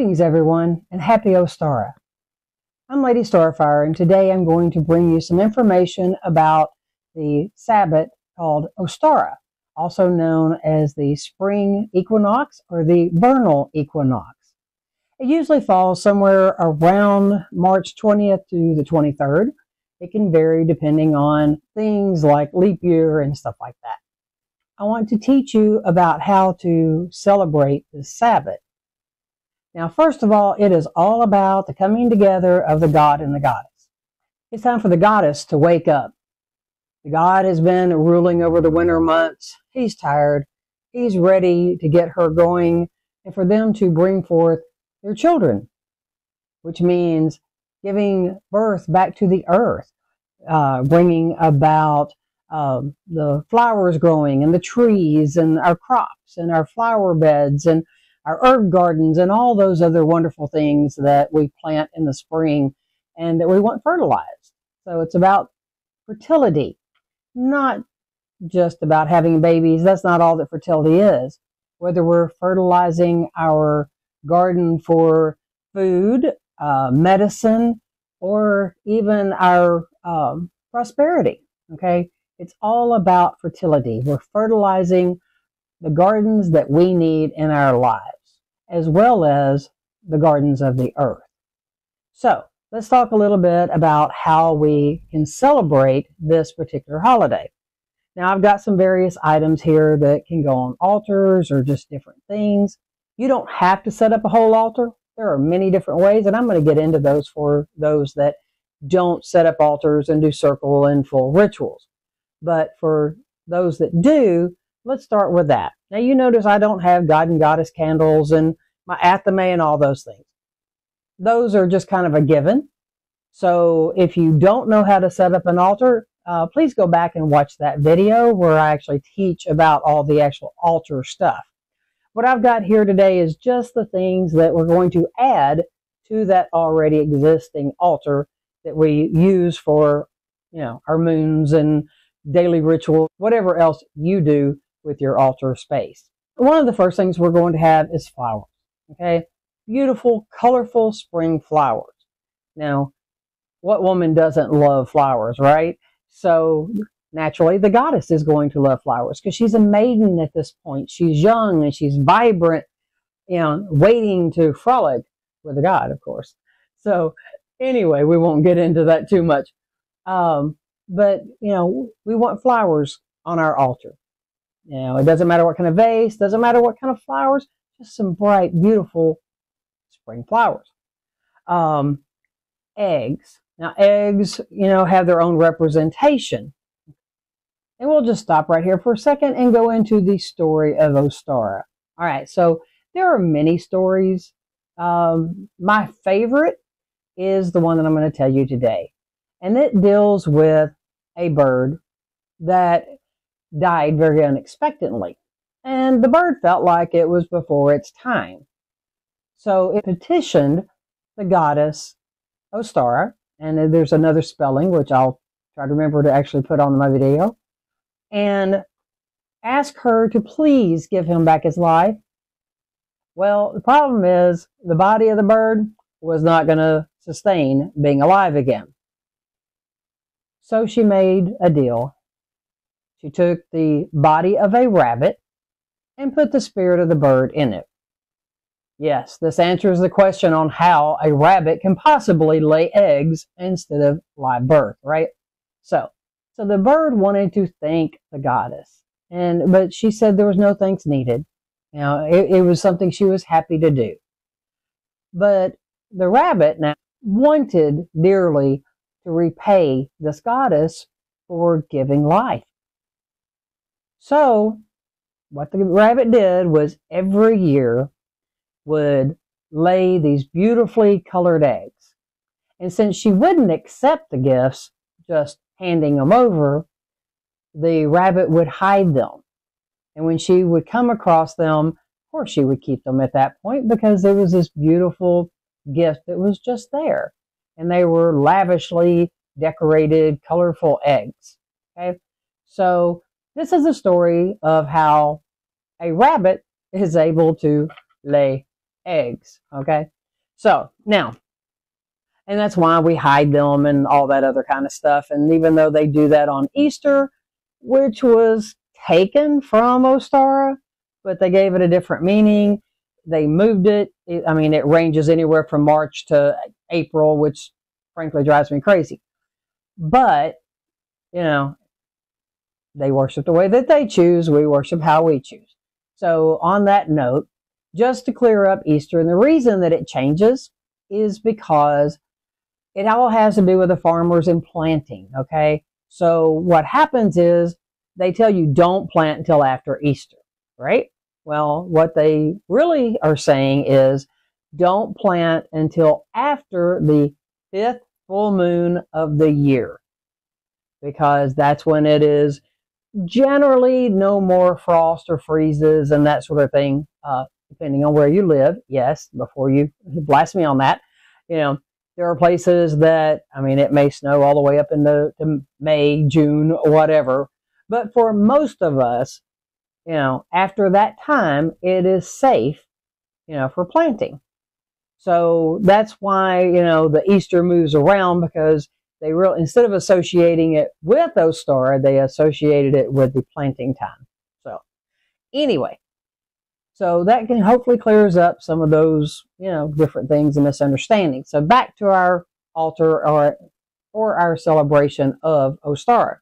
Greetings everyone, and happy Ostara. I'm Lady StarFire, and today I'm going to bring you some information about the Sabbat called Ostara, also known as the Spring Equinox or the Vernal Equinox. It usually falls somewhere around March 20th to the 23rd. It can vary depending on things like leap year and stuff like that. I want to teach you about how to celebrate the Sabbat. Now, first of all, it is all about the coming together of the god and the goddess. It's time for the goddess to wake up. The god has been ruling over the winter months. He's tired. He's ready to get her going and for them to bring forth their children, which means giving birth back to the earth, bringing about the flowers growing and the trees and our crops and our flower beds and our herb gardens and all those other wonderful things that we plant in the spring and that we want fertilized. So it's about fertility, not just about having babies. That's not all that fertility is. Whether we're fertilizing our garden for food, medicine, or even our prosperity, okay? It's all about fertility. We're fertilizing the gardens that we need in our lives, as well as the gardens of the earth. So let's talk a little bit about how we can celebrate this particular holiday. Now, I've got some various items here that can go on altars or just different things. You don't have to set up a whole altar. There are many different ways, and I'm going to get into those for those that don't set up altars and do circle and full rituals. But for those that do, let's start with that. Now, you notice I don't have God and Goddess candles and my athame and all those things. Those are just kind of a given. So if you don't know how to set up an altar, please go back and watch that video where I actually teach about all the actual altar stuff. What I've got here today is just the things that we're going to add to that already existing altar that we use for, our moons and daily ritual, whatever else you do with your altar space. One of the first things we're going to have is flowers, okay? Beautiful, colorful spring flowers. Now, what woman doesn't love flowers, right? So naturally, the goddess is going to love flowers because she's a maiden at this point. She's young and she's vibrant, waiting to frolic with the god, of course. So anyway, we won't get into that too much. But, we want flowers on our altar. It doesn't matter what kind of vase, doesn't matter what kind of flowers, just some bright, beautiful spring flowers. Eggs. Now, eggs, have their own representation. And we'll just stop right here for a second and go into the story of Ostara. All right, so there are many stories. My favorite is the one that I'm going to tell you today. And it deals with a bird that died very unexpectedly. And the bird felt like it was before its time. So it petitioned the goddess Ostara, and there's another spelling, which I'll try to remember to actually put on my video, and ask her to please give him back his life. Well, the problem is the body of the bird was not going to sustain being alive again. So she made a deal. She took the body of a rabbit and put the spirit of the bird in it. Yes, this answers the question on how a rabbit can possibly lay eggs instead of live birth, right? So the bird wanted to thank the goddess, but she said there was no thanks needed. It was something she was happy to do. But the rabbit now wanted dearly to repay this goddess for giving life. So what the rabbit did was every year would lay these beautifully colored eggs. And since she wouldn't accept the gifts, just handing them over, the rabbit would hide them. And when she would come across them, of course she would keep them at that point because there was this beautiful gift that was just there. And they were lavishly decorated, colorful eggs. Okay? So this is a story of how a rabbit is able to lay eggs. Okay? So now, and that's why we hide them and all that other kind of stuff. And even though they do that on Easter, which was taken from Ostara, but they gave it a different meaning. They moved it. I mean, it ranges anywhere from March to April, which frankly drives me crazy. But, you know, they worship the way that they choose. We worship how we choose. So on that note, just to clear up Easter, and the reason that it changes is because it all has to do with the farmers and planting, okay? So what happens is they tell you don't plant until after Easter, right? Well, what they really are saying is don't plant until after the 5th full moon of the year, because that's when it is generally no more frost or freezes and that sort of thing, depending on where you live. Yes, before you blast me on that, you know, there are places that, I mean, it may snow all the way up into May, June, or whatever. But for most of us, you know, after that time, it is safe, you know, for planting. So that's why, you know, the Easter moves around, because they really, instead of associating it with Ostara, they associated it with the planting time. So anyway, so that can hopefully clears up some of those, you know, different things and misunderstandings. So back to our altar or our celebration of Ostara.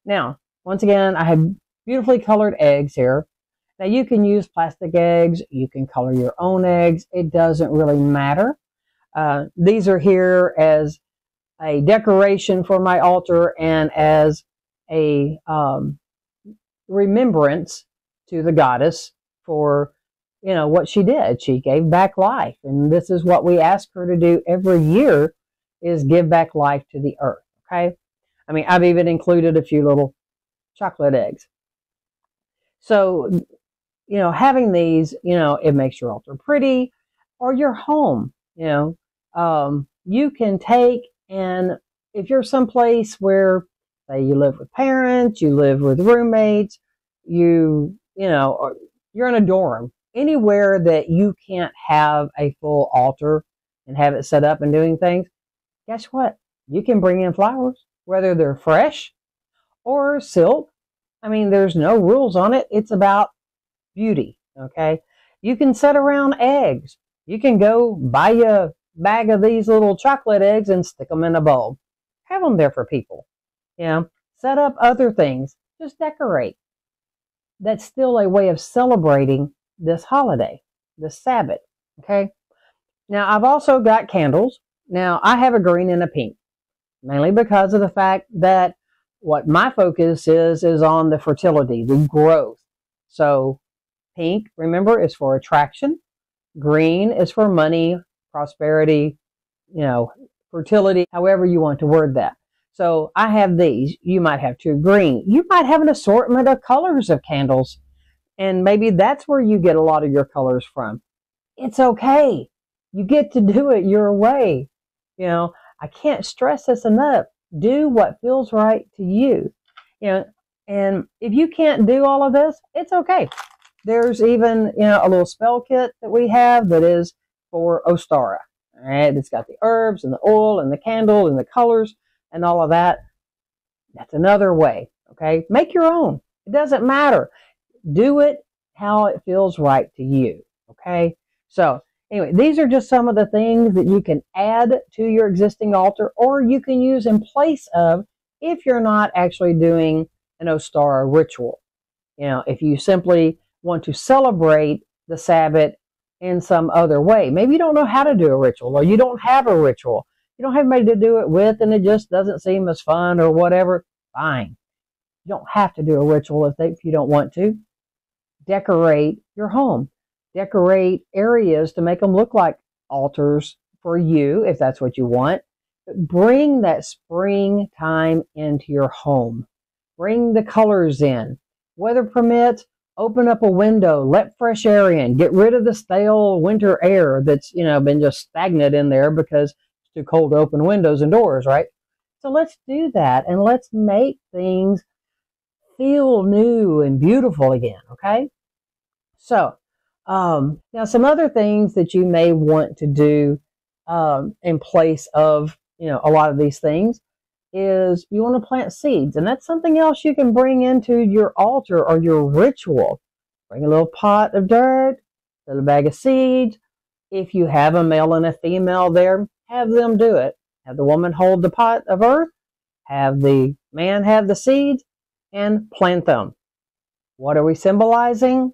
Now, once again, I have beautifully colored eggs here. Now, you can use plastic eggs. You can color your own eggs. It doesn't really matter. These are here as a decoration for my altar and as a remembrance to the goddess for, you know, what she did. She gave back life. And this is what we ask her to do every year, is give back life to the earth. Okay. I mean, I've even included a few little chocolate eggs. So, you know, having these, you know, it makes your altar pretty, or your home, you know, you can take, and if you're someplace where, say, you live with parents, you live with roommates, you know, or you're in a dorm, anywhere that you can't have a full altar and have it set up and doing things, guess what? You can bring in flowers, whether they're fresh or silk. I mean, there's no rules on it. It's about beauty, okay? You can set around eggs. You can go buy a bag of these little chocolate eggs and stick them in a bowl. Have them there for people. You know, set up other things. Just decorate. That's still a way of celebrating this holiday, this Sabbath, okay? Now, I've also got candles. Now, I have a green and a pink, mainly because of the fact that what my focus is on the fertility, the growth. So pink, remember, is for attraction. Green is for money, prosperity, you know, fertility, however you want to word that. So I have these. You might have two green. You might have an assortment of colors of candles, and maybe that's where you get a lot of your colors from. It's okay. You get to do it your way. You know, I can't stress this enough. Do what feels right to you. You know, and if you can't do all of this, it's okay. There's even, you know, a little spell kit that we have that is for Ostara. All right, it's got the herbs and the oil and the candle and the colors and all of that. That's another way. Okay, make your own. It doesn't matter. Do it how it feels right to you. Okay, so anyway, these are just some of the things that you can add to your existing altar, or you can use in place of if you're not actually doing an Ostara ritual. You know, if you simply want to celebrate the Sabbath in some other way. Maybe you don't know how to do a ritual, or you don't have a ritual. You don't have anybody to do it with, and it just doesn't seem as fun or whatever. Fine. You don't have to do a ritual if you don't want to. Decorate your home. Decorate areas to make them look like altars for you, if that's what you want. But bring that springtime into your home. Bring the colors in. Weather permits, open up a window, let fresh air in, get rid of the stale winter air that's, you know, been just stagnant in there because it's too cold to open windows and doors, right? So let's do that, and let's make things feel new and beautiful again, okay? So, Now, some other things that you may want to do in place of, a lot of these things is you want to plant seeds. And that's something else you can bring into your altar or your ritual. Bring a little pot of dirt, a little bag of seeds. If you have a male and a female there, have them do it. Have the woman hold the pot of earth, have the man have the seeds, and plant them. What are we symbolizing?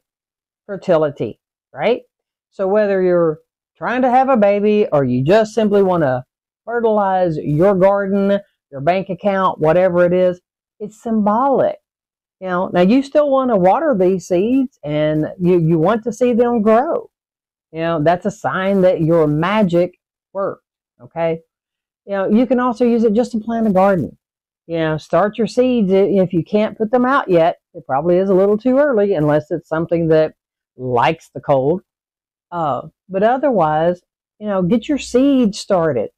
Fertility, right? So whether you're trying to have a baby or you just simply want to fertilize your garden, your bank account, whatever it is, it's symbolic. Now you still want to water these seeds and you want to see them grow. That's a sign that your magic worked, okay? You can also use it just to plant a garden. Start your seeds. If you can't put them out yet, it probably is a little too early unless it's something that likes the cold. But otherwise, get your seeds started.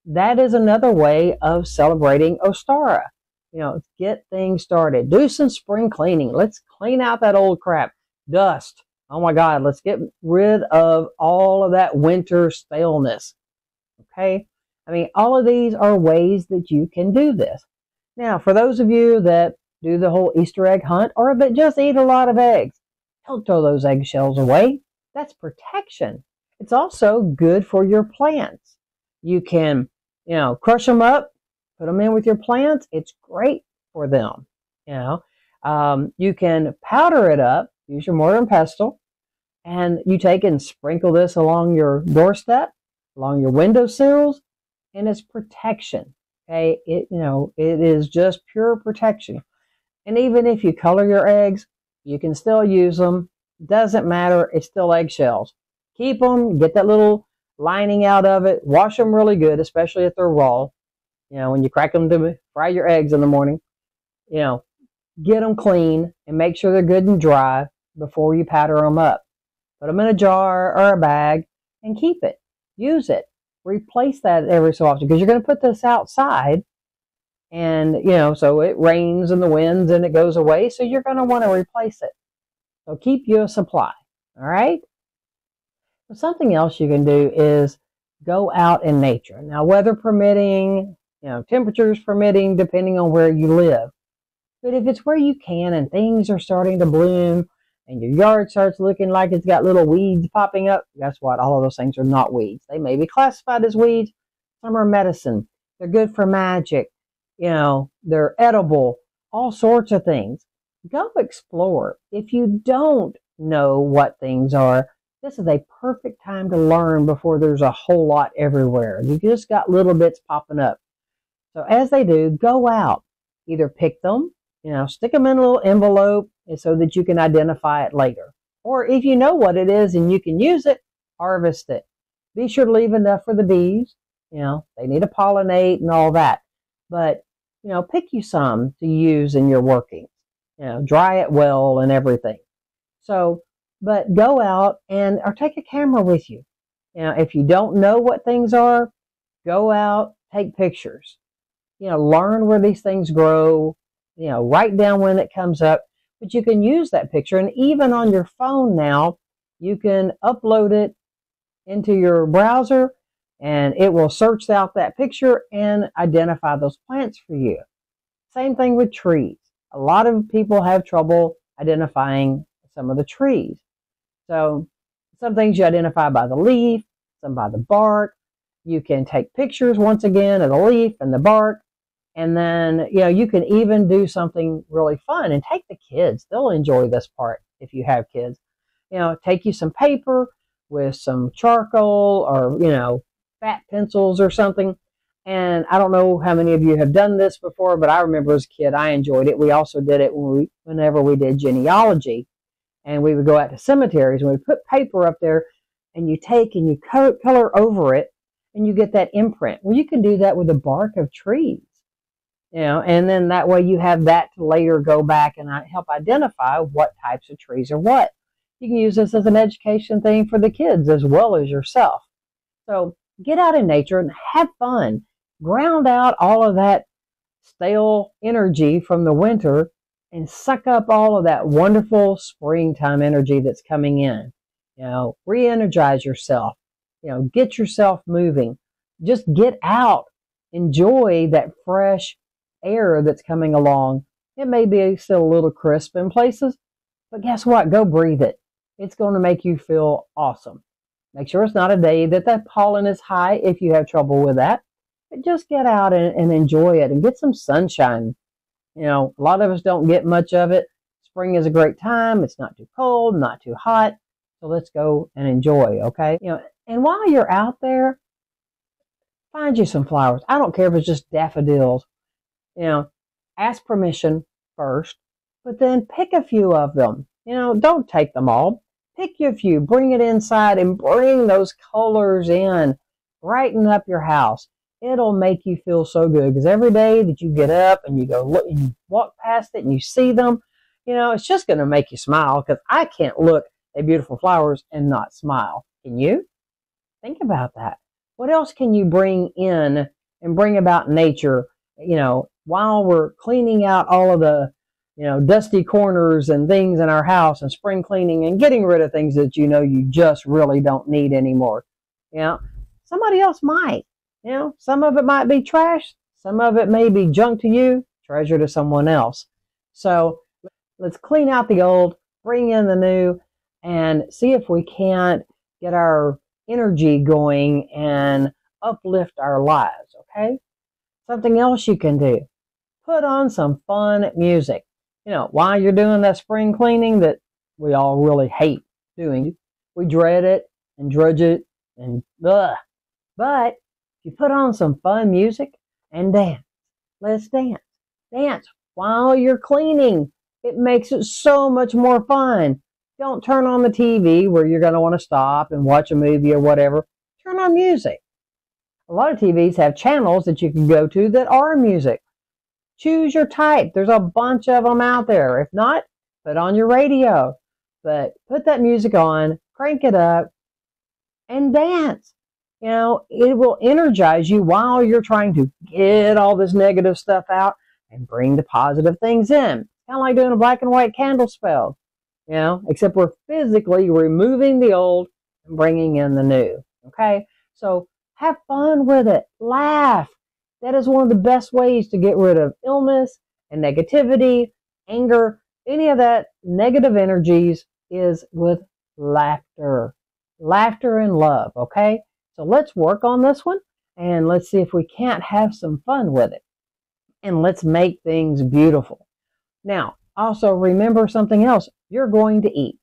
That is another way of celebrating Ostara. Get things started. Do some spring cleaning. Let's clean out that old crap. Dust. Oh my God, let's get rid of all of that winter staleness. Okay? All of these are ways that you can do this. Now, for those of you that do the whole Easter egg hunt or that just eat a lot of eggs, don't throw those eggshells away. That's protection. It's also good for your plants. You can, crush them up, put them in with your plants. It's great for them. You can powder it up, use your mortar and pestle, and you take and sprinkle this along your doorstep, along your windowsills, and it's protection. Okay, it is just pure protection. And even if you color your eggs, you can still use them. Doesn't matter. It's still eggshells. Keep them. Get that little lining out of it. Wash them really good, especially if they're raw. When you crack them to fry your eggs in the morning, get them clean and make sure they're good and dry before you powder them up. Put them in a jar or a bag and keep it. Use it. Replace that every so often because you're going to put this outside and, so it rains and the winds and it goes away. So you're going to want to replace it. So keep you a supply. All right. But something else you can do is go out in nature. Now, weather permitting, temperatures permitting, depending on where you live. But if it's where you can and things are starting to bloom and your yard starts looking like it's got little weeds popping up, guess what? All of those things are not weeds. They may be classified as weeds. Some are medicine. They're good for magic. They're edible. All sorts of things. Go explore. If you don't know what things are, this is a perfect time to learn before there's a whole lot everywhere. You just got little bits popping up. So as they do, go out. Either pick them, stick them in a little envelope so that you can identify it later. Or if you know what it is and you can use it, harvest it. Be sure to leave enough for the bees. They need to pollinate and all that. But, pick you some to use in your working. Dry it well and everything. So, but go out or take a camera with you. If you don't know what things are, go out, take pictures. Learn where these things grow. Write down when it comes up. But you can use that picture. And even on your phone now, you can upload it into your browser and it will search out that picture and identify those plants for you. Same thing with trees. A lot of people have trouble identifying some of the trees. So some things you identify by the leaf, some by the bark. You can take pictures once again of the leaf and the bark. And then, you can even do something really fun and take the kids. They'll enjoy this part if you have kids. Take you some paper with some charcoal or, fat pencils or something. And I don't know how many of you have done this before, but I remember as a kid, I enjoyed it. We also did it whenever we did genealogy. And we would go out to cemeteries and we'd put paper up there and you take and you color over it and you get that imprint. Well, you can do that with the bark of trees. And then that way you have that to later go back and help identify what types of trees are what. You can use this as an education thing for the kids as well as yourself. So get out in nature and have fun. Ground out all of that stale energy from the winter and suck up all of that wonderful springtime energy that's coming in. re-energize yourself, get yourself moving. Just get out. Enjoy that fresh air that's coming along. It may be still a little crisp in places, but guess what? Go breathe it. It's going to make you feel awesome. Make sure it's not a day that the pollen is high if you have trouble with that. But just get out and enjoy it and get some sunshine. A lot of us don't get much of it. Spring is a great time. It's not too cold, not too hot. So let's go and enjoy, okay? And while you're out there, find you some flowers. I don't care if it's just daffodils. Ask permission first, but then pick a few of them. Don't take them all. Pick you a few, bring it inside and bring those colors in. Brighten up your house. It'll make you feel so good because every day that you get up and you go look and you walk past it and you see them, it's just going to make you smile because I can't look at beautiful flowers and not smile. Can you? Think about that. What else can you bring in and bring about nature, while we're cleaning out all of the, dusty corners and things in our house and spring cleaning and getting rid of things that you just really don't need anymore. Somebody else might. Some of it might be trash. Some of it may be junk to you, treasure to someone else. So let's clean out the old, bring in the new, and see if we can't get our energy going and uplift our lives, okay? Something else you can do. Put on some fun music. While you're doing that spring cleaning that we all really hate doing, we dread it and drudge it and ugh. But if you put on some fun music and dance, let's dance. Dance while you're cleaning. It makes it so much more fun. Don't turn on the TV where you're going to want to stop and watch a movie or whatever. Turn on music. A lot of TVs have channels that you can go to that are music. Choose your type. There's a bunch of them out there. If not, put on your radio. But put that music on, crank it up, and dance. It will energize you while you're trying to get all this negative stuff out and bring the positive things in. Kind of like doing a black and white candle spell. Except we're physically removing the old and bringing in the new. Okay? So have fun with it. Laugh. That is one of the best ways to get rid of illness and negativity, anger, any of that negative energies is with laughter. Laughter and love, okay? So let's work on this one and let's see if we can't have some fun with it. And let's make things beautiful. Now, also remember something else. You're going to eat.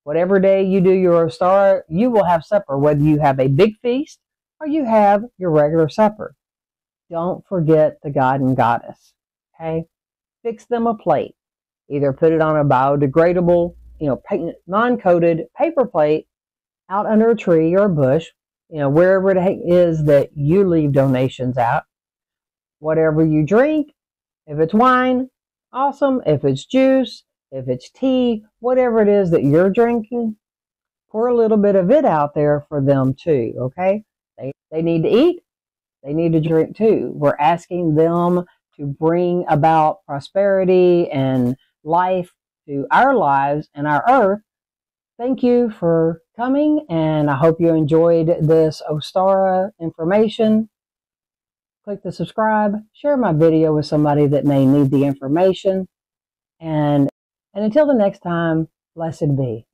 Whatever day you do your Ostara, you will have supper, whether you have a big feast or you have your regular supper. Don't forget the god and goddess, okay? Fix them a plate. Either put it on a biodegradable, non-coated paper plate out under a tree or a bush, wherever it is that you leave donations out. Whatever you drink, if it's wine, awesome. If it's juice, if it's tea, whatever it is that you're drinking, pour a little bit of it out there for them too, okay? They need to eat. They need to drink too. We're asking them to bring about prosperity and life to our lives and our earth. Thank you for coming, and I hope you enjoyed this Ostara information. Click the subscribe, share my video with somebody that may need the information, and until the next time, blessed be.